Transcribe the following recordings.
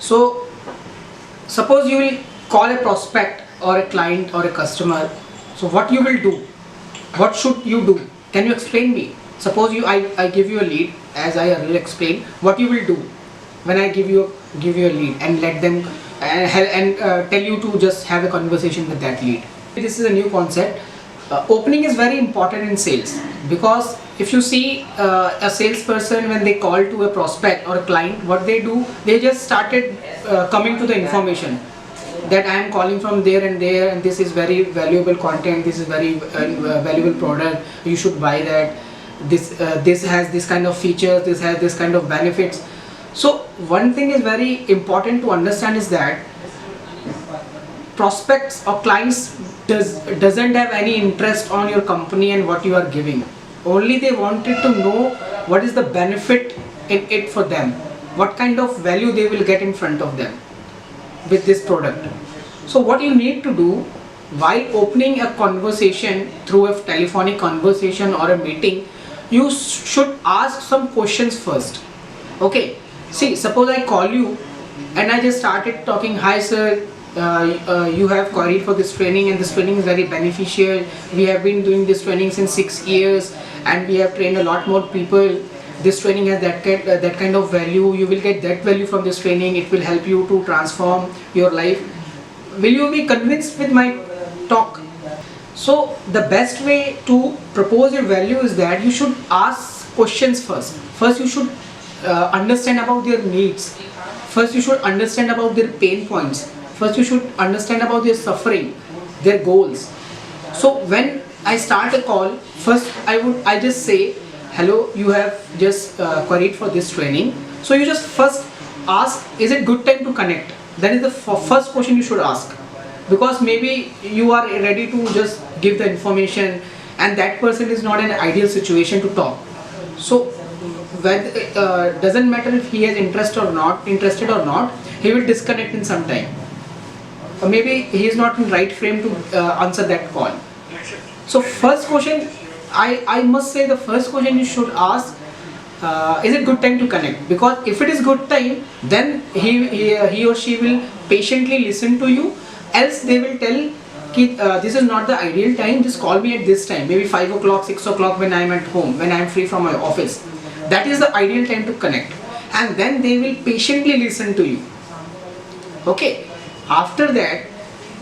So suppose you will call a prospect or a client or a customer. So what you will do? What should you do? Can you explain me? Suppose I give you a lead, as I earlier explained. What you will do when I give you a lead and let them tell you to just have a conversation with that lead? This is a new concept. Opening is very important in sales, because if you see a salesperson, when they call to a prospect or a client, what they do, they just started coming to the information that I am calling from there, and this is very valuable content, this is very valuable product, you should buy that, this has this kind of features, this has this kind of benefits. So one thing is very important to understand is that prospects or clients doesn't have any interest on your company and what you are giving. Only they wanted to know what is the benefit in it for them, what kind of value they will get in front of them with this product. So what you need to do while opening a conversation through a telephonic conversation or a meeting, you should ask some questions first. Okay, see, suppose I call you and I just started talking, hi sir, you have queried for this training, and this training is very beneficial. We have been doing this training since 6 years and we have trained a lot more people. This training has that kind of value. You will get that value from this training. It will help you to transform your life. Will you be convinced with my talk? So the best way to propose your value is that you should ask questions first. First you should understand about their needs. First you should understand about their pain points. First you should understand about their suffering, their goals. So when I start a call, first I just say, hello, you have just queried for this training. So you just first ask, is it good time to connect? That is the first question you should ask, because maybe you are ready to just give the information and that person is not an ideal situation to talk. So doesn't matter if he has interested or not, he will disconnect in some time. Or maybe he is not in right frame to answer that call. So first question, I must say the first question you should ask, is it good time to connect? Because if it is good time, then he or she will patiently listen to you. Else they will tell, this is not the ideal time, just call me at this time, maybe 5 o'clock, 6 o'clock when I am at home, when I am free from my office. That is the ideal time to connect. And then they will patiently listen to you. Okay. After that,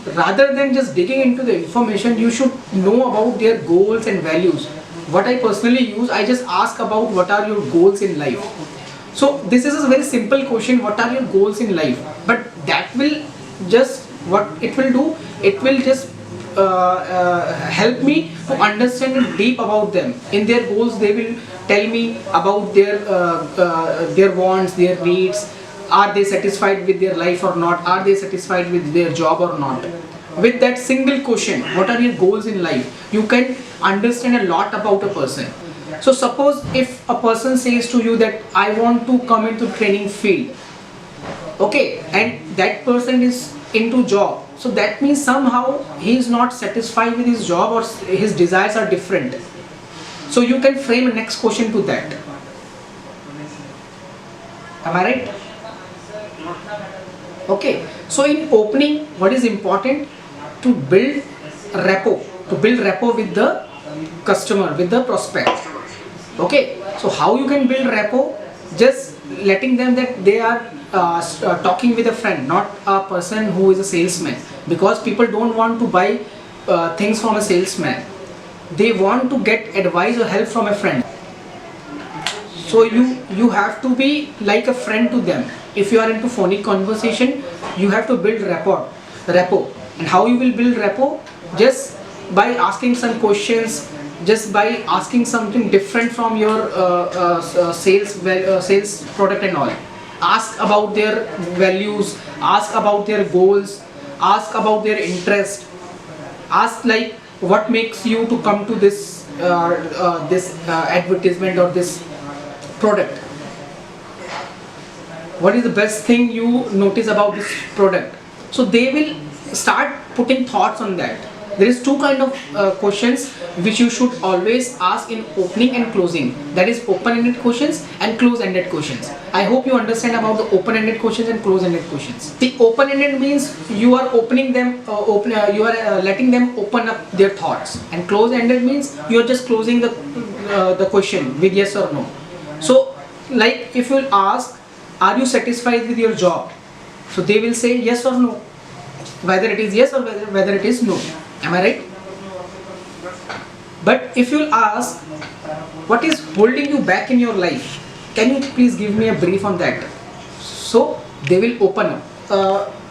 rather than just digging into the information, you should know about their goals and values. What I personally use, I just ask about what are your goals in life. So this is a very simple question, what are your goals in life? But that will just, what it will do, it will just help me to understand deep about them. In their goals, they will tell me about their wants, their needs. Are they satisfied with their life or not? Are they satisfied with their job or not? With that single question, what are your goals in life? You can understand a lot about a person. So suppose if a person says to you that I want to come into training field, okay, and that person is into job, so that means somehow he is not satisfied with his job or his desires are different. So you can frame a next question to that. Am I right? Okay, so in opening, what is important? To build rapport with the customer, with the prospect. Okay, so how you can build rapport? Just letting them that they are talking with a friend, not a person who is a salesman, because people don't want to buy things from a salesman. They want to get advice or help from a friend. So you have to be like a friend to them. If you are into phonic conversation, you have to build rapport. And how you will build rapport? Just by asking some questions, just by asking something different from your sales product and all. Ask about their values, ask about their goals, ask about their interest. Ask like, what makes you to come to this advertisement or this product? What is the best thing you notice about this product? So they will start putting thoughts on that. There is two kind of questions which you should always ask in opening and closing. That is open-ended questions and close-ended questions. I hope you understand about the open-ended questions and close-ended questions. The open-ended means you are opening them, you are letting them open up their thoughts, and close-ended means you are just closing the question with yes or no. So, like if you ask, are you satisfied with your job? So they will say yes or no, whether it is yes or whether it is no. Am I right? But if you ask, what is holding you back in your life? Can you please give me a brief on that? So they will open up.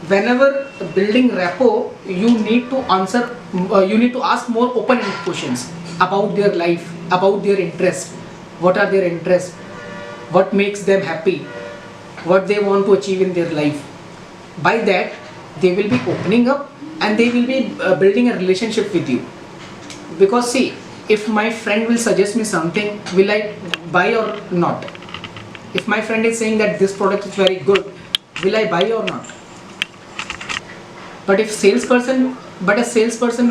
Whenever building rapport, you need to answer, you need to ask more open-ended questions about their life, about their interests. What are their interests? What makes them happy? What they want to achieve in their life? By that, they will be opening up and they will be building a relationship with you. Because see, if my friend will suggest me something, will I buy or not? If my friend is saying that this product is very good, will I buy or not? But if a salesperson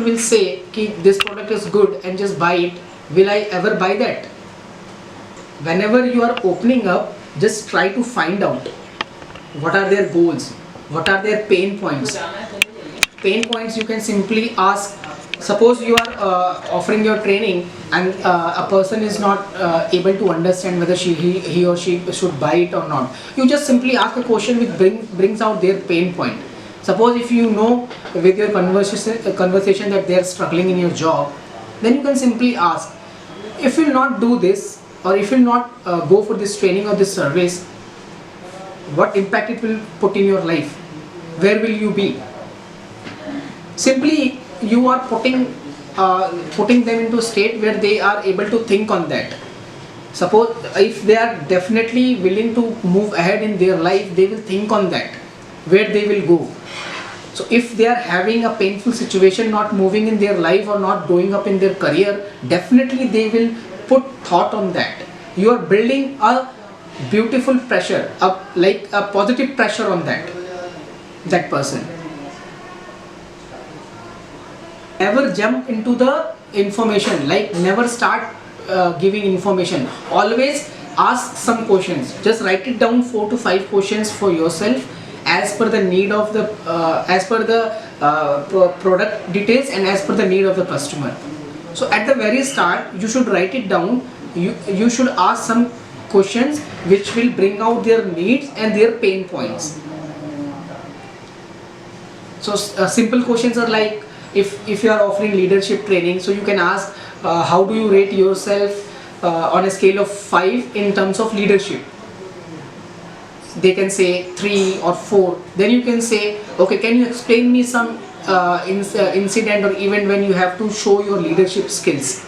will say ki this product is good and just buy it, will I ever buy that? Whenever you are opening up, just try to find out what are their goals, what are their pain points. Pain points you can simply ask. Suppose you are offering your training and a person is not able to understand whether he or she should buy it or not. You just simply ask a question which brings out their pain point. Suppose if you know with your conversation that they are struggling in your job, then you can simply ask, if you will not do this or if you will not go for this training or this service, what impact it will put in your life? Where will you be? Simply you are putting them into a state where they are able to think on that. Suppose if they are definitely willing to move ahead in their life, they will think on that, where they will go. So if they are having a painful situation, not moving in their life or not growing up in their career, definitely they will put thought on that. You are building a beautiful pressure, like a positive pressure on that person. Never jump into the information, like never start giving information. Always ask some questions. Just write it down 4 to 5 questions for yourself as per the need of the product details and as per the need of the customer. So at the very start, you should write it down. You should ask some questions which will bring out their needs and their pain points. So simple questions are like, if you are offering leadership training, so you can ask how do you rate yourself on a scale of 5 in terms of leadership. They can say 3 or 4. Then you can say, okay, can you explain me some incident or event when you have to show your leadership skills?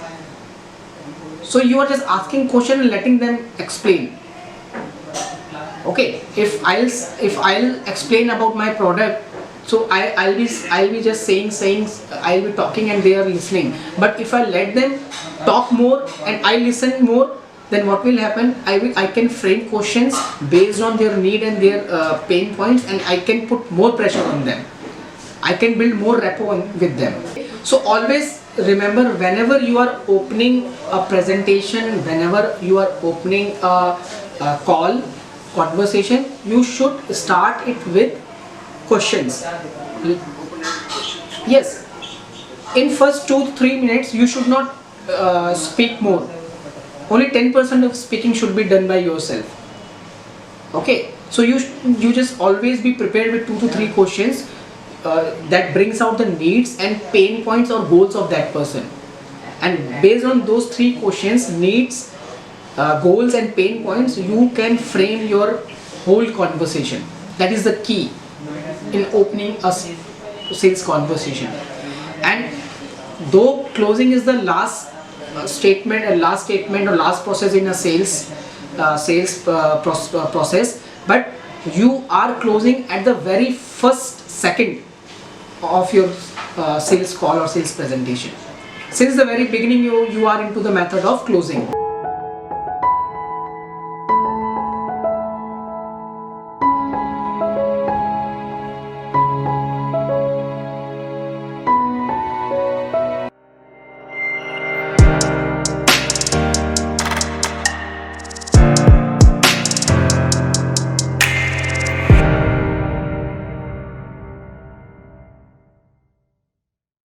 So you are just asking question and letting them explain. Okay, if I'll explain about my product, so I'll be just saying I'll be talking and they are listening. But if I let them talk more and I listen more, then what will happen? I can frame questions based on their need and their pain points, and I can put more pressure on them. I can build more rapport with them. So always remember, whenever you are opening a presentation, whenever you are opening a conversation, you should start it with questions. Yes, in first 2-3 minutes you should not speak more. Only 10% of speaking should be done by yourself. Okay, so you just always be prepared with 2 to 3 questions that brings out the needs and pain points or goals of that person, and based on those 3 questions, needs, goals and pain points, you can frame your whole conversation. That is the key in opening a sales conversation. And though closing is the last statement or last process in a sales process, but you are closing at the very first second of your sales call or sales presentation. Since the very beginning, you are into the method of closing.